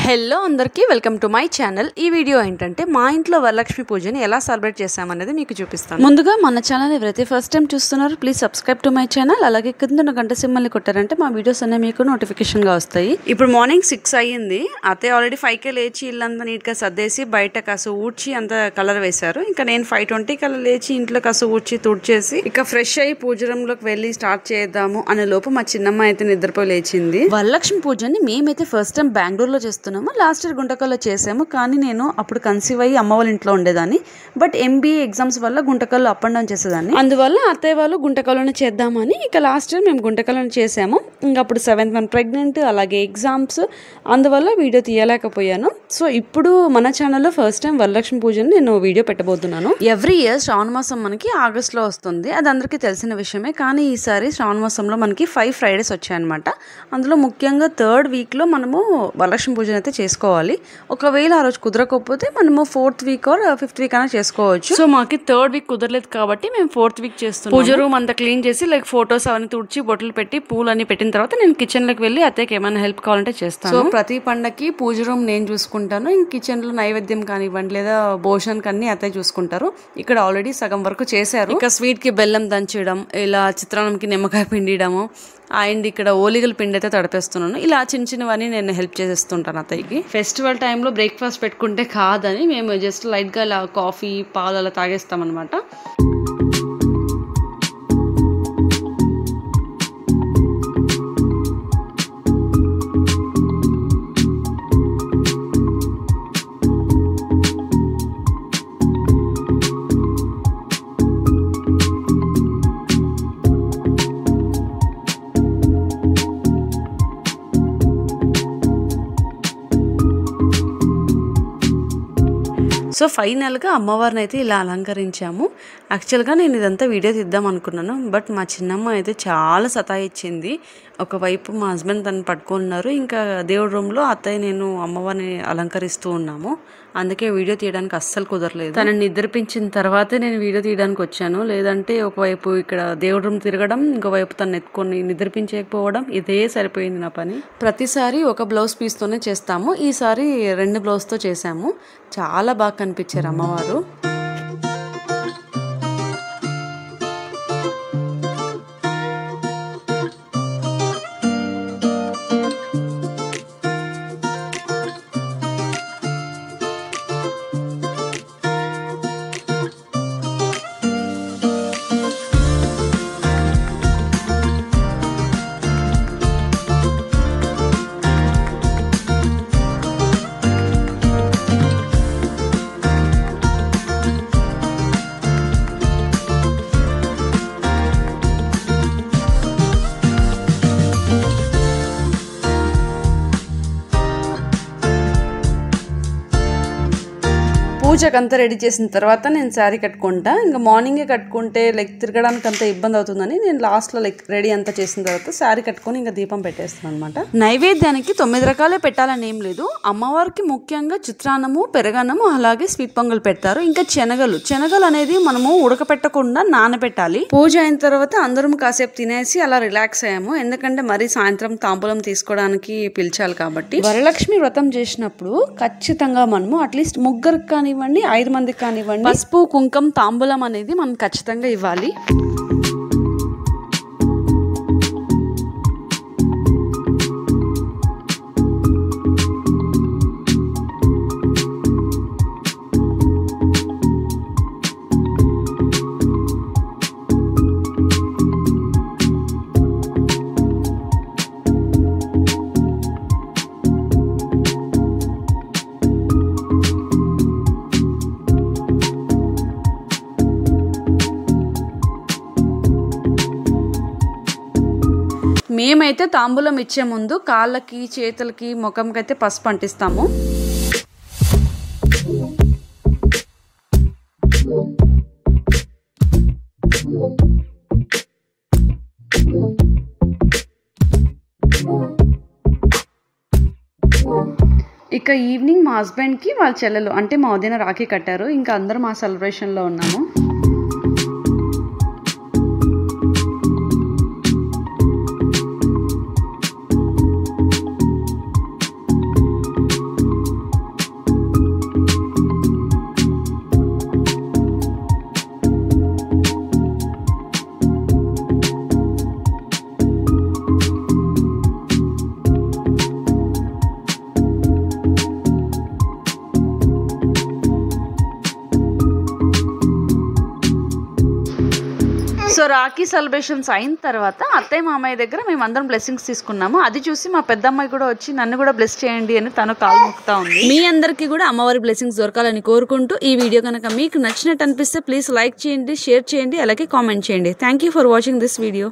Hello అందరికీ welcome to my channel. ఈ video ఏంటంటే మా ఇంట్లో వరలక్ష్మి పూజని ఎలా సెలబ్రేట్ చేసామనేది మీకు చూపిస్తాను. ముందుగా మన ఛానల్ ఎవరైతే ఫస్ట్ టైం చూస్తున్నారో please subscribe to my channel. అలాగే కింద ఉన్న గంట సింబల్ని కొట్టారంటే మా వీడియోస్ అన్నీ మీకు నోటిఫికేషన్గా వస్తాయి. ఇప్పుడు మార్నింగ్ 6 అయ్యింది. అతే ఆల్రెడీ 5కే లేచి ఇల్లంతా నీట్గా సర్దేసి బయట కాసు ఊడ్చి అంత కలర్ వేశారు. ఇంకా నేను 5:20 కల్లా లేచి ఇంట్లో కాసు ఊడ్చి తుడిచేసి ఇక ఫ్రెష్ అయ్యి పూజ రూమ్లోకి వెళ్ళి స్టార్ట్ చేద్దాము అనే లోపు మా చిన్నమ్మ అయితే నిద్రపోయి లేచింది. వరలక్ష్మి పూజని మేమైతే ఫస్ట్ టైం బెంగళూరులో చేస్తున్నాము. లాస్ట్ ఇయర్ గుంటకల్లో చేసాము. కానీ నేను అప్పుడు కన్సీవ్ అయ్యి అమ్మ వాళ్ళ ఇంట్లో ఉండేదాన్ని. బట్ MBA ఎగ్జామ్స్ వల్ల గుంటకల్లో అప్ అండ్ డౌన్ చేసేదాన్ని. అందువల్ల అత్తయ్య వాళ్ళు గుంటకల్లోనే చేద్దామని ఇక లాస్ట్ ఇయర్ మేము గుంటకల్లోనే చేసాము. ఇంకా అప్పుడు 7th month ప్రెగ్నెంట్, అలాగే ఎగ్జామ్స్, అందువల్ల వీడియో తీయలేకపోయాను. సో ఇప్పుడు మన ఛానల్లో ఫస్ట్ టైం వరలక్ష్మి పూజని నేను వీడియో పెట్టబోతున్నాను. ఎవ్రీ ఇయర్ శ్రావణ మాసం మనకి ఆగస్ట్లో వస్తుంది. అది అందరికీ తెలిసిన విషయమే. కానీ ఈసారి శ్రావణ మాసంలో మనకి 5 Fridays వచ్చాయన్నమాట. అందులో ముఖ్యంగా 3rd weekలో మనము వరలక్ష్మి పూజ అయితే చేసుకోవాలి. ఒకవేళ ఆ రోజు కుదరకపోతే మనము 4th week or 5th week అయినా చేసుకోవచ్చు. సో మాకి 3rd week కుదరలేదు కాబట్టి మేము 4th week చేస్తున్నాం. పూజ రూమ్ అంతా క్లీన్ చేసి లైక్ ఫొటోస్ అవన్నీ తుడిచి బొట్టలు పెట్టి పూలు అన్ని పెట్టిన తర్వాత నేను కిచెన్ లోకి వెళ్ళి అత్తయ్యకి ఏమైనా హెల్ప్ కావాలంటే చేస్తాను. సో ప్రతి పండగకి పూజ రూమ్ నేను చూసుకుంటాను. ఇంక కిచెన్ లో నైవేద్యం కానివ్వండి లేదా భోజనానికి అన్ని అత్తయ్య చూసుకుంటారు. ఇక్కడ ఆల్రెడీ సగం వరకు చేశారు. ఇక స్వీట్ కి బెల్లం దంచడం, ఇలా చిత్రాన్నంకి నిమ్మకాయ పిండిడము, అండ్ ఇక్కడ ఓలిగల పిండి అయితే తడిపేస్తున్నాను. ఇలా చిన్న చిన్నవన్నీ నేను హెల్ప్ చేసేస్తుంటాను అత్తయ్యకి. ఫెస్టివల్ టైంలో బ్రేక్ఫాస్ట్ పెట్టుకుంటే కాదని మేము జస్ట్ లైట్గా ఇలా కాఫీ పాలు అలా తాగేస్తాం అనమాట. సో ఫైనల్గా అమ్మవారిని అయితే ఇలా అలంకరించాము. యాక్చువల్గా నేను ఇదంతా వీడియో తీద్దాం అనుకున్నాను. బట్ మా చిన్నమ్మ అయితే చాలా సతాయిచ్చింది. ఒకవైపు మా హస్బెండ్ తను పట్టుకున్నారు, ఇంకా దేవుడి రూమ్లో అత్తయ్య నేను అమ్మవారిని అలంకరిస్తూ ఉన్నాము. అందుకే వీడియో తీయడానికి అస్సలు కుదరలేదు. తనని నిద్రపించిన తర్వాతే నేను వీడియో తీయడానికి వచ్చాను. లేదంటే ఒకవైపు ఇక్కడ దేవుడి రూమ్ తిరగడం, ఇంకోవైపు తను ఎత్తుకొని నిద్రపించకపోవడం, ఇదే సరిపోయింది నా పని. ప్రతిసారి ఒక బ్లౌజ్ పీస్తోనే చేస్తాము. ఈసారి 2 బ్లౌజ్తో చేసాము. చాలా బాగా కనిపించారు అమ్మవారు. పూజకంతా రెడీ చేసిన తర్వాత నేను శారీ కట్టుకుంటా. ఇంకా మార్నింగే కట్టుకుంటే లైక్ తిరగడానికి అంత ఇబ్బంది అవుతుందని నేను లాస్ట్లో లైక్ రెడీ అంతా చేసిన తర్వాత శారీ కట్టుకొని ఇంకా దీపం పెట్టేస్తాను అనమాట. నైవేద్యానికి 9 రకాలే పెట్టాలని ఏం లేదు. అమ్మవారికి ముఖ్యంగా చిత్రాన్నము, పెరగన్నము, అలాగే స్వీట్ పొంగల్ పెడతారు. ఇంకా శనగలు అనేది మనము ఉడకపెట్టకుండా నానబెట్టాలి. పూజ అయిన తర్వాత అందరం కాసేపు తినేసి అలా రిలాక్స్ అయ్యాము. ఎందుకంటే మరీ సాయంత్రం తాంబూలం తీసుకోవడానికి పిలిచాలి కాబట్టి. వరలక్ష్మి వ్రతం చేసినప్పుడు ఖచ్చితంగా మనము అట్లీస్ట్ 3 కానివ్వండి, 5 మందికి కానివ్వండి, పసుపు కుంకం తాంబూలం అనేది మనం ఖచ్చితంగా ఇవ్వాలి. మేమైతే తాంబూలం ఇచ్చే ముందు కాళ్ళకి, చేతులకి, ముఖంకి అయితే పసుపు అంటిస్తాము. ఇక ఈవినింగ్ మా హస్బెండ్కి వాళ్ళ చెల్లెలు అంటే మా వదిన రాఖీ కట్టారు. ఇంకా అందరం ఆ సెలబ్రేషన్లో ఉన్నాము. సో రాఖీ సెలబ్రేషన్స్ అయిన తర్వాత అత్తయ్య మామయ్య దగ్గర మేమందరం బ్లెస్సింగ్స్ తీసుకున్నాము. అది చూసి మా పెద్దమ్మాయి కూడా వచ్చి నన్ను కూడా బ్లెస్ చేయండి అని తను కాలు మొక్కుతా ఉంది. మీ అందరికీ కూడా అమ్మవారి బ్లెస్సింగ్స్ దొరకాలని కోరుకుంటూ ఈ వీడియో కనుక మీకు నచ్చినట్టు అనిపిస్తే ప్లీజ్ లైక్ చేయండి, షేర్ చేయండి, అలాగే కామెంట్ చేయండి. Thank you for watching this video.